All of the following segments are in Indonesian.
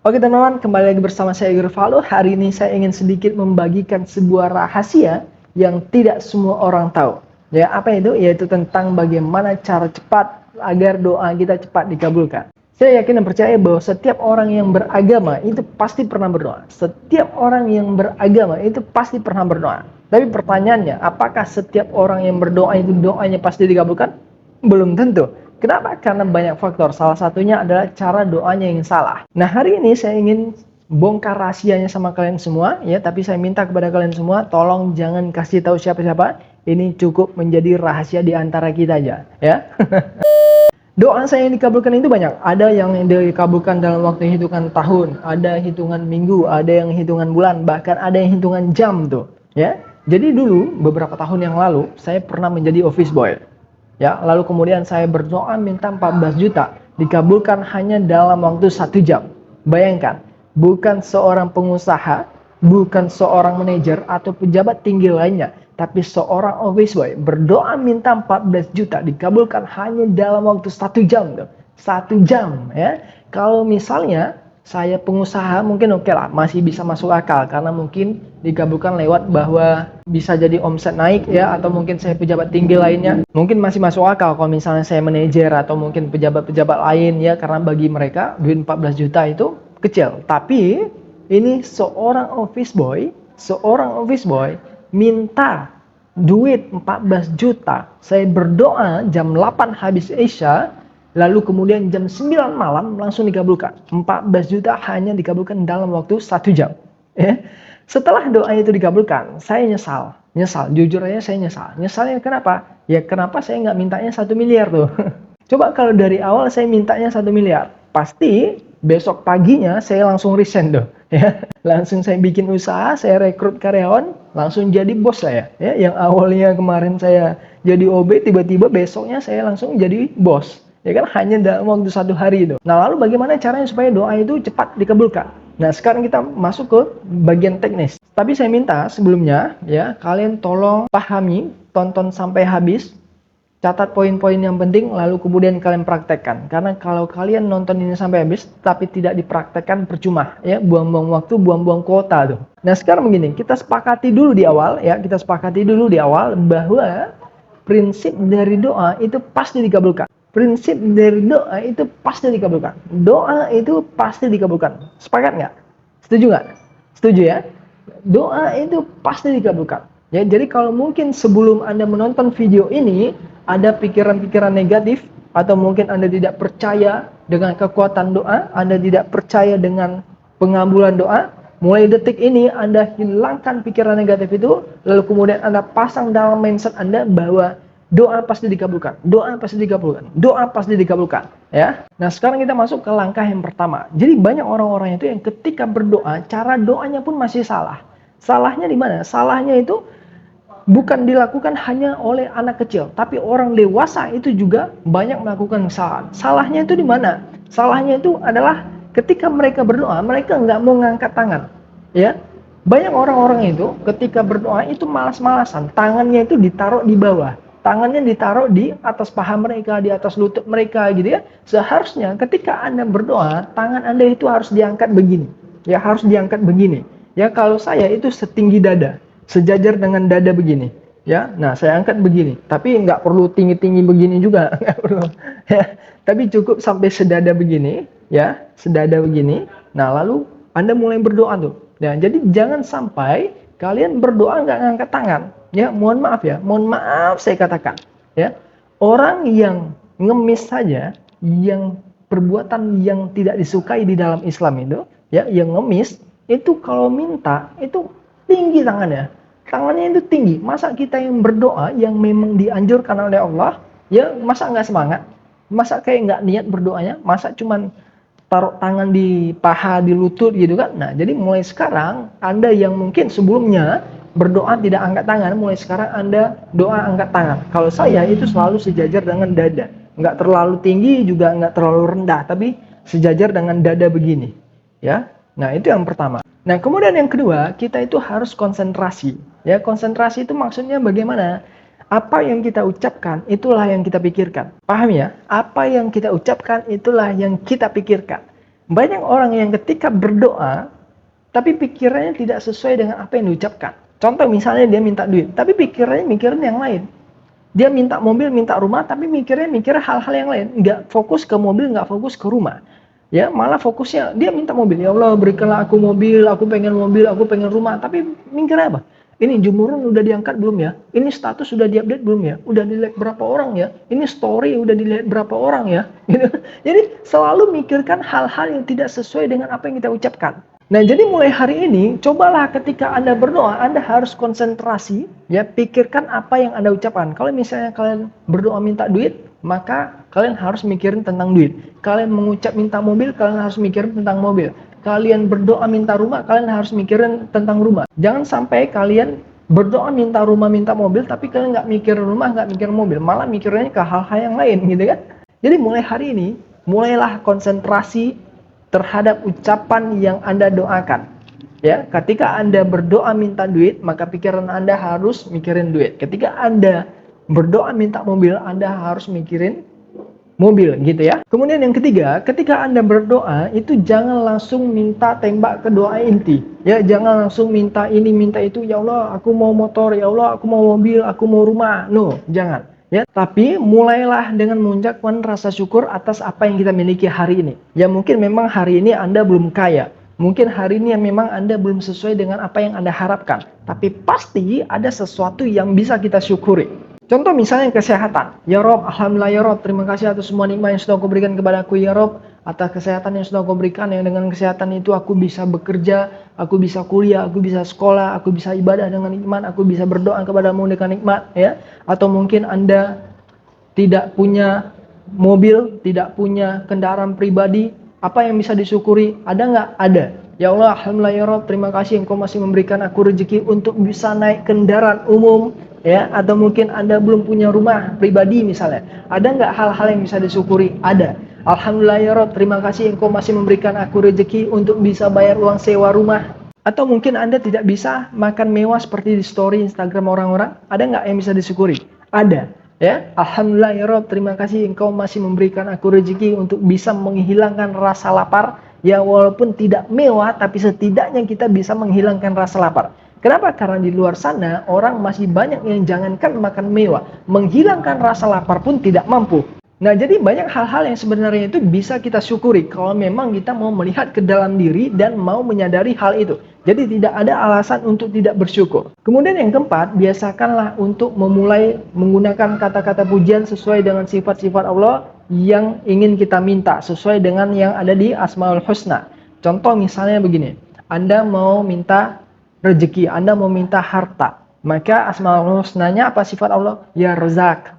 Oke teman-teman, kembali lagi bersama saya Guru Valo. Hari ini saya ingin sedikit membagikan sebuah rahasia yang tidak semua orang tahu. Ya, apa itu? Yaitu tentang bagaimana cara cepat agar doa kita cepat dikabulkan. Saya yakin dan percaya bahwa setiap orang yang beragama itu pasti pernah berdoa. Setiap orang yang beragama itu pasti pernah berdoa. Tapi pertanyaannya, apakah setiap orang yang berdoa itu doanya pasti dikabulkan? Belum tentu. Kenapa? Karena banyak faktor. Salah satunya adalah cara doanya yang salah. Nah, hari ini saya ingin bongkar rahasianya sama kalian semua ya, tapi saya minta kepada kalian semua tolong jangan kasih tahu siapa-siapa. Ini cukup menjadi rahasia di antara kita aja ya. Doa saya yang dikabulkan itu banyak. Ada yang dikabulkan dalam waktu hitungan tahun, ada hitungan minggu, ada yang hitungan bulan, bahkan ada yang hitungan jam tuh ya. Jadi dulu beberapa tahun yang lalu saya pernah menjadi office boy. Ya, lalu kemudian saya berdoa minta 14 juta, dikabulkan hanya dalam waktu 1 jam. Bayangkan, bukan seorang pengusaha, bukan seorang manajer atau pejabat tinggi lainnya, tapi seorang office boy berdoa minta 14 juta, dikabulkan hanya dalam waktu 1 jam. 1 jam ya. Kalau misalnya saya pengusaha mungkin oke lah, masih bisa masuk akal karena mungkin dikabulkan lewat bahwa bisa jadi omset naik ya, atau mungkin saya pejabat tinggi lainnya mungkin masih masuk akal. Kalau misalnya saya manajer atau mungkin pejabat-pejabat lain ya, karena bagi mereka duit 14 juta itu kecil. Tapi ini seorang office boy minta duit 14 juta. Saya berdoa jam 8 habis Isya, lalu kemudian jam 9 malam langsung dikabulkan. 14 juta hanya dikabulkan dalam waktu 1 jam. Ya. Setelah doa itu dikabulkan, saya nyesal. Jujur aja saya nyesal. Nyesalnya kenapa? Ya kenapa saya nggak mintanya 1 miliar tuh. Coba kalau dari awal saya mintanya 1 miliar. Pasti besok paginya saya langsung resign tuh. Ya. Langsung saya bikin usaha, saya rekrut karyawan, langsung jadi bos saya. Ya. Yang awalnya kemarin saya jadi OB, tiba-tiba besoknya saya langsung jadi bos. Ya kan, hanya dalam waktu 1 hari itu. Nah, lalu bagaimana caranya supaya doa itu cepat dikabulkan? Nah, sekarang kita masuk ke bagian teknis. Tapi saya minta sebelumnya ya, kalian tolong pahami, tonton sampai habis, catat poin-poin yang penting, lalu kemudian kalian praktekkan. Karena kalau kalian nonton ini sampai habis tapi tidak dipraktekkan, percuma ya, buang-buang waktu, buang-buang kuota tuh. Nah, sekarang begini, kita sepakati dulu di awal bahwa prinsip dari doa itu pasti dikabulkan. Prinsip dari doa itu pasti dikabulkan. Doa itu pasti dikabulkan. Sepakat nggak? Setuju nggak? Setuju ya? Doa itu pasti dikabulkan. Ya, jadi kalau mungkin sebelum Anda menonton video ini ada pikiran-pikiran negatif, atau mungkin Anda tidak percaya dengan kekuatan doa, Anda tidak percaya dengan pengabulan doa, mulai detik ini Anda hilangkan pikiran negatif itu, lalu kemudian Anda pasang dalam mindset Anda bahwa doa pasti dikabulkan, doa pasti dikabulkan, doa pasti dikabulkan ya. Nah, sekarang kita masuk ke langkah yang pertama. Jadi banyak orang-orang itu yang ketika berdoa, cara doanya pun masih salah. Salahnya di mana? Salahnya itu bukan dilakukan hanya oleh anak kecil, tapi orang dewasa itu juga banyak melakukan kesalahan. Salahnya itu di mana? Salahnya itu adalah ketika mereka berdoa, mereka nggak mau ngangkat tangan. Ya, banyak orang-orang itu ketika berdoa itu malas-malasan, tangannya itu ditaruh di bawah, tangannya ditaruh di atas paha mereka, di atas lutut mereka gitu ya. Seharusnya ketika Anda berdoa, tangan Anda itu harus diangkat begini. Ya, harus diangkat begini. Ya, kalau saya itu setinggi dada, sejajar dengan dada begini. Ya, nah saya angkat begini. Tapi nggak perlu tinggi-tinggi begini juga, nggak perlu. Ya, tapi cukup sampai sedada begini, ya, sedada begini. Nah, lalu Anda mulai berdoa tuh. Ya, jadi jangan sampai kalian berdoa nggak ngangkat tangan. Ya, mohon maaf saya katakan. Ya, orang yang ngemis saja, yang perbuatan yang tidak disukai di dalam Islam itu, ya, yang ngemis itu kalau minta itu tinggi tangannya itu tinggi. Masa kita yang berdoa yang memang dianjurkan oleh Allah, ya masa nggak semangat, masa kayak nggak niat berdoanya, masa cuman taruh tangan di paha, di lutut gitu kan. Nah, jadi mulai sekarang Anda yang mungkin sebelumnya berdoa tidak angkat tangan, mulai sekarang Anda doa angkat tangan. Kalau saya itu selalu sejajar dengan dada, nggak terlalu tinggi juga nggak terlalu rendah, tapi sejajar dengan dada begini ya. Nah, itu yang pertama. Nah, kemudian yang kedua, kita itu harus konsentrasi. Ya, konsentrasi itu maksudnya bagaimana? Apa yang kita ucapkan, itulah yang kita pikirkan. Paham ya? Apa yang kita ucapkan, itulah yang kita pikirkan. banyak orang yang ketika berdoa, tapi pikirannya tidak sesuai dengan apa yang diucapkan. Contoh misalnya dia minta duit, tapi pikirannya mikirin yang lain. Dia minta mobil, minta rumah, tapi mikir hal-hal yang lain. Nggak fokus ke mobil, nggak fokus ke rumah. Ya, malah fokusnya, dia minta mobil. Ya Allah, berikanlah aku mobil, aku pengen rumah. Tapi mikir apa? Ini jemuran udah diangkat belum ya? Ini status sudah diupdate belum ya? Udah dilihat berapa orang ya? Ini story udah dilihat berapa orang ya? Jadi selalu mikirkan hal-hal yang tidak sesuai dengan apa yang kita ucapkan. Nah, jadi mulai hari ini, cobalah ketika Anda berdoa, Anda harus konsentrasi, ya, pikirkan apa yang Anda ucapkan. Kalau misalnya kalian berdoa minta duit, maka kalian harus mikirin tentang duit. Kalian mengucap minta mobil, kalian harus mikirin tentang mobil. Kalian berdoa minta rumah, kalian harus mikirin tentang rumah. Jangan sampai kalian berdoa minta rumah, minta mobil, tapi kalian nggak mikir rumah, nggak mikir mobil, malah mikirnya ke hal-hal yang lain, gitu kan? Jadi mulai hari ini, mulailah konsentrasi terhadap ucapan yang Anda doakan. Ya, ketika Anda berdoa minta duit, maka pikiran Anda harus mikirin duit. Ketika Anda berdoa minta mobil, Anda harus mikirin mobil, gitu ya. Kemudian yang ketiga, ketika Anda berdoa, itu jangan langsung minta tembak ke doa inti. Ya, jangan langsung minta ini, minta itu. Ya Allah, aku mau motor. Ya Allah, aku mau mobil, aku mau rumah. No, jangan. Ya, tapi mulailah dengan mengucapkan rasa syukur atas apa yang kita miliki hari ini. Ya, mungkin memang hari ini Anda belum kaya. Mungkin hari ini memang Anda belum sesuai dengan apa yang Anda harapkan. Tapi pasti ada sesuatu yang bisa kita syukuri. Contoh misalnya kesehatan. Ya Rob, alhamdulillah ya Rob, terima kasih atas semua nikmat yang sudah Kau berikan kepadaku ya Rob. Atas kesehatan yang sudah Kau berikan, yang dengan kesehatan itu aku bisa bekerja, aku bisa kuliah, aku bisa sekolah, aku bisa ibadah dengan nikmat, aku bisa berdoa kepadamu dengan nikmat, ya. Atau mungkin Anda tidak punya mobil, tidak punya kendaraan pribadi, apa yang bisa disyukuri? Ada nggak? Ada. Ya Allah, alhamdulillah ya Rob, terima kasih Engkau masih memberikan aku rezeki untuk bisa naik kendaraan umum, ya. Atau mungkin Anda belum punya rumah pribadi misalnya. Ada nggak hal-hal yang bisa disyukuri? Ada. Alhamdulillah ya Rob, terima kasih Engkau masih memberikan aku rezeki untuk bisa bayar uang sewa rumah. Atau mungkin Anda tidak bisa makan mewah seperti di story Instagram orang-orang. Ada nggak yang bisa disyukuri? Ada. Ya, alhamdulillah ya Rob, terima kasih Engkau masih memberikan aku rezeki untuk bisa menghilangkan rasa lapar. Ya, walaupun tidak mewah, tapi setidaknya kita bisa menghilangkan rasa lapar. Kenapa? Karena di luar sana orang masih banyak yang jangankan makan mewah, menghilangkan rasa lapar pun tidak mampu. Nah, jadi banyak hal-hal yang sebenarnya itu bisa kita syukuri kalau memang kita mau melihat ke dalam diri dan mau menyadari hal itu. Jadi tidak ada alasan untuk tidak bersyukur. Kemudian yang keempat, biasakanlah untuk memulai menggunakan kata-kata pujian sesuai dengan sifat-sifat Allah yang ingin kita minta, sesuai dengan yang ada di Asmaul Husna. Contoh misalnya begini, Anda mau minta rezeki, Anda mau minta harta, maka Asmaul Husnanya apa sifat Allah? Ya Razak,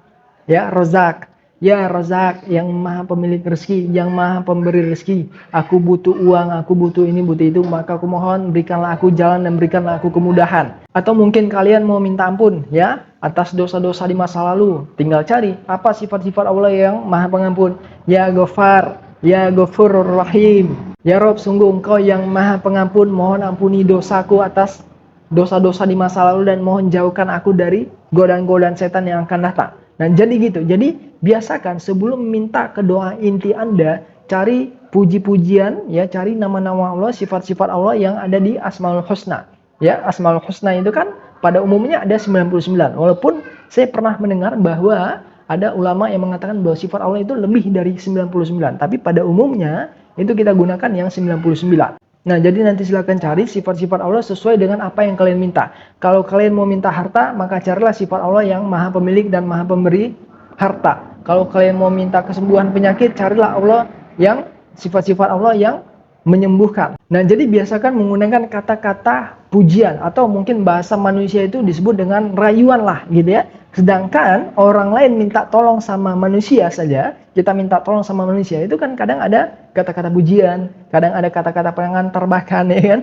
ya Razak. Ya Razak, yang maha pemilik rezeki, yang maha pemberi rezeki. Aku butuh uang, aku butuh ini, butuh itu, maka aku mohon berikanlah aku jalan dan berikanlah aku kemudahan. Atau mungkin kalian mau minta ampun, ya, atas dosa-dosa di masa lalu. Tinggal cari apa sifat-sifat Allah yang maha pengampun. Ya Ghafar, ya Ghafurur Rahim. Ya Rob, sungguh Engkau yang maha pengampun, mohon ampuni dosaku atas dosa-dosa di masa lalu dan mohon jauhkan aku dari godaan-godaan setan yang akan datang. Nah, jadi gitu. Jadi biasakan sebelum minta ke doa inti Anda, cari puji-pujian, ya, cari nama-nama Allah, sifat-sifat Allah yang ada di Asmaul Husna. Ya, Asmaul Husna itu kan pada umumnya ada 99. Walaupun saya pernah mendengar bahwa ada ulama yang mengatakan bahwa sifat Allah itu lebih dari 99, tapi pada umumnya itu kita gunakan yang 99. Nah, jadi nanti silakan cari sifat-sifat Allah sesuai dengan apa yang kalian minta. Kalau kalian mau minta harta, maka carilah sifat Allah yang maha pemilik dan maha pemberi harta. Kalau kalian mau minta kesembuhan penyakit, carilah Allah yang sifat-sifat Allah yang menyembuhkan. Nah, jadi biasakan menggunakan kata-kata pujian atau mungkin bahasa manusia itu disebut dengan rayuan lah, gitu ya. Sedangkan orang lain minta tolong sama manusia saja, kita minta tolong sama manusia itu kan kadang ada kata-kata pujian, kadang ada kata-kata pengantar bahkan, ya kan.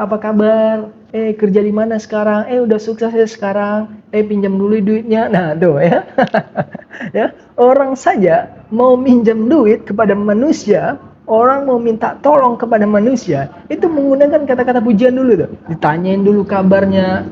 Apa kabar? Kerja di mana sekarang? Udah sukses ya sekarang? Pinjam dulu duitnya. Nah, tuh ya. Ya, orang saja mau minjam duit kepada manusia, orang mau minta tolong kepada manusia, itu menggunakan kata-kata pujian dulu tuh. Ditanyain dulu kabarnya,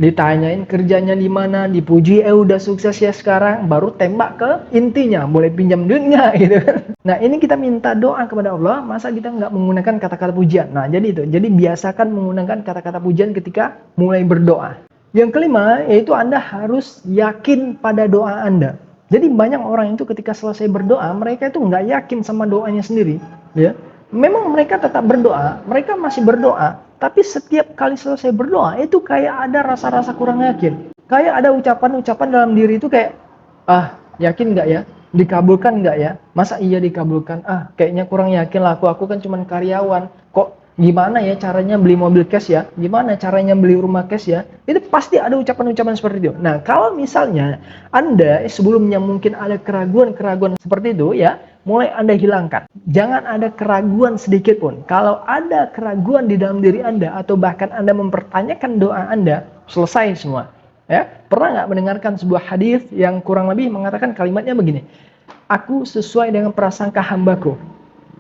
Ditanyain kerjanya di mana, dipuji, udah sukses ya sekarang, baru tembak ke intinya, boleh pinjam duit nggak gitu kan. Nah ini kita minta doa kepada Allah, masa kita nggak menggunakan kata-kata pujian. Nah jadi itu, jadi biasakan menggunakan kata-kata pujian ketika mulai berdoa. Yang kelima, yaitu Anda harus yakin pada doa Anda. Jadi banyak orang itu ketika selesai berdoa, mereka itu nggak yakin sama doanya sendiri, ya. Memang mereka tetap berdoa, mereka masih berdoa, tapi setiap kali selesai berdoa itu kayak ada rasa-rasa kurang yakin. Kayak ada ucapan-ucapan dalam diri itu kayak, yakin nggak ya? Dikabulkan nggak ya? Masa iya dikabulkan? Kayaknya kurang yakin lah, aku kan cuma karyawan. Kok gimana ya caranya beli mobil cash ya? Gimana caranya beli rumah cash ya? Itu pasti ada ucapan-ucapan seperti itu. Nah, kalau misalnya Anda sebelumnya mungkin ada keraguan-keraguan seperti itu ya, mulai Anda hilangkan. Jangan ada keraguan sedikit pun. Kalau ada keraguan di dalam diri Anda atau bahkan Anda mempertanyakan doa Anda, selesai semua. Ya, pernah nggak mendengarkan sebuah hadis yang kurang lebih mengatakan kalimatnya begini? Aku sesuai dengan prasangka hambaku.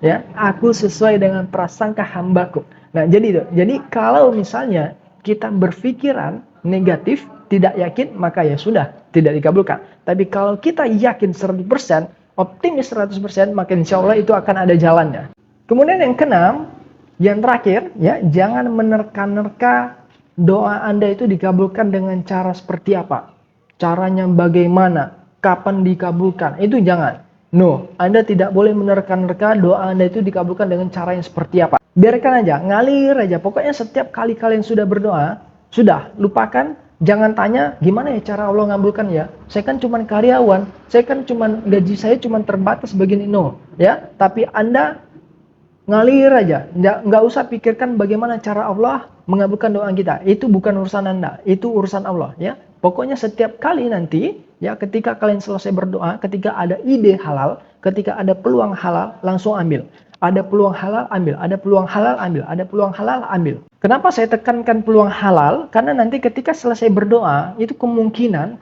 Ya, aku sesuai dengan prasangka hambaku. Nah, jadi kalau misalnya kita berpikiran negatif, tidak yakin, maka ya sudah, tidak dikabulkan. Tapi kalau kita yakin 100%, optimis 100%, maka insya Allah itu akan ada jalannya. Kemudian yang keenam, yang terakhir, ya, jangan menerka-nerka doa Anda itu dikabulkan dengan cara seperti apa. Caranya bagaimana, kapan dikabulkan, itu jangan. No, Anda tidak boleh menerka-nerka doa Anda itu dikabulkan dengan cara yang seperti apa. Biarkan aja, ngalir aja. Pokoknya setiap kali kalian sudah berdoa, sudah, lupakan. Jangan tanya, gimana ya cara Allah ngabulkan ya? Saya kan cuma karyawan, gaji saya cuma terbatas begini. No, ya. Tapi Anda ngalir aja. Nggak usah pikirkan bagaimana cara Allah mengabulkan doa kita. Itu bukan urusan Anda, itu urusan Allah, ya. Pokoknya setiap kali nanti, ya, ketika kalian selesai berdoa, ketika ada ide halal, ketika ada peluang halal, langsung ambil. Ada peluang halal, ambil. Ada peluang halal, ambil. Ada peluang halal, ambil. Kenapa saya tekankan peluang halal? Karena nanti ketika selesai berdoa, itu kemungkinan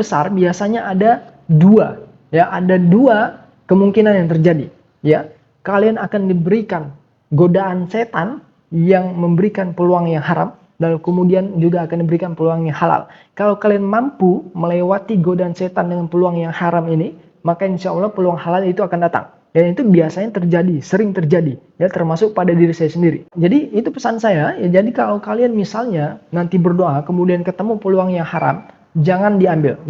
besar biasanya ada dua. Ya, ada dua kemungkinan yang terjadi. Ya, kalian akan diberikan godaan setan yang memberikan peluang yang haram, lalu kemudian juga akan diberikan peluang yang halal. Kalau kalian mampu melewati godaan setan dengan peluang yang haram ini, maka insya Allah peluang halal itu akan datang. Dan itu biasanya terjadi, sering terjadi, ya, termasuk pada diri saya sendiri. Jadi itu pesan saya, ya. Jadi kalau kalian misalnya nanti berdoa kemudian ketemu peluang yang haram, jangan diambil,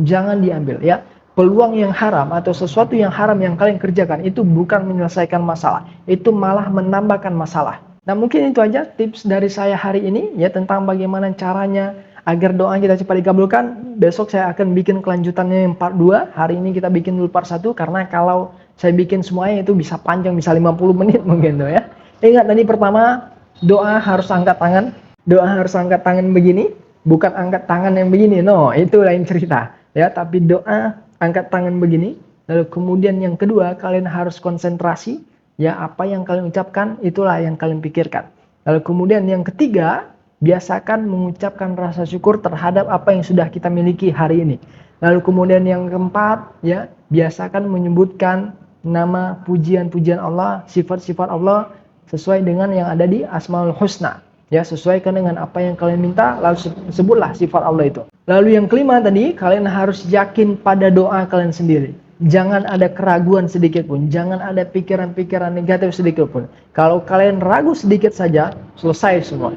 ya. Peluang yang haram atau sesuatu yang haram yang kalian kerjakan itu bukan menyelesaikan masalah, itu malah menambahkan masalah. Nah, mungkin itu aja tips dari saya hari ini, ya, tentang bagaimana caranya agar doa kita cepat dikabulkan. Besok saya akan bikin kelanjutannya yang part 2. Hari ini kita bikin dulu part 1 karena kalau saya bikin semuanya itu bisa panjang, bisa 50 menit mungkin tuh, ya. Ingat tadi pertama, doa harus angkat tangan. Doa harus angkat tangan begini, bukan angkat tangan yang begini. No, itu lain cerita, ya. Tapi doa angkat tangan begini. Lalu kemudian yang kedua, kalian harus konsentrasi, ya, apa yang kalian ucapkan itulah yang kalian pikirkan. Lalu kemudian yang ketiga, biasakan mengucapkan rasa syukur terhadap apa yang sudah kita miliki hari ini. Lalu kemudian yang keempat, ya, biasakan menyebutkan nama pujian-pujian Allah, sifat-sifat Allah sesuai dengan yang ada di Asmaul Husna. Ya, sesuaikan dengan apa yang kalian minta, lalu sebutlah sifat Allah itu. Lalu yang kelima tadi, kalian harus yakin pada doa kalian sendiri. Jangan ada keraguan sedikit pun, jangan ada pikiran-pikiran negatif sedikit pun. Kalau kalian ragu sedikit saja, selesai semua.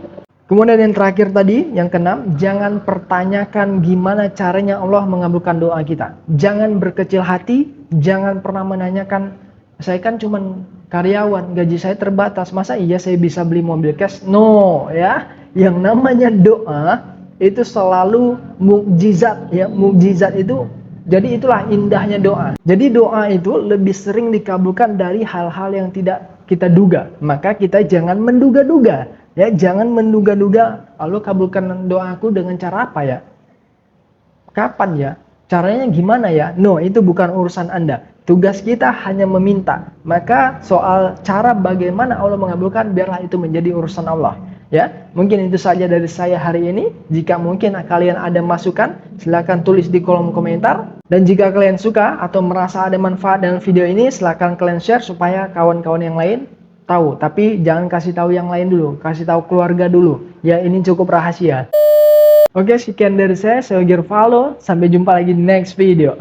Kemudian yang terakhir tadi, yang keenam, jangan pertanyakan gimana caranya Allah mengabulkan doa kita. Jangan berkecil hati, jangan pernah menanyakan, saya kan cuma karyawan, gaji saya terbatas, masa iya saya bisa beli mobil cash? No, ya. Yang namanya doa itu selalu mukjizat, ya. Mukjizat itu, jadi itulah indahnya doa. Jadi doa itu lebih sering dikabulkan dari hal-hal yang tidak kita duga. Maka kita jangan menduga-duga. Ya, jangan menduga-duga, Allah kabulkan doaku dengan cara apa ya? Kapan ya? Caranya gimana ya? No, itu bukan urusan Anda. Tugas kita hanya meminta. Maka soal cara bagaimana Allah mengabulkan, biarlah itu menjadi urusan Allah. Ya, mungkin itu saja dari saya hari ini. Jika mungkin kalian ada masukan, silakan tulis di kolom komentar. Dan jika kalian suka atau merasa ada manfaat dalam video ini, silakan kalian share supaya kawan-kawan yang lain tahu. Tapi jangan kasih tahu yang lain dulu, kasih tahu keluarga dulu. Ya, ini cukup rahasia. Oke, sekian dari saya Yogi Valo. Sampai jumpa lagi di next video.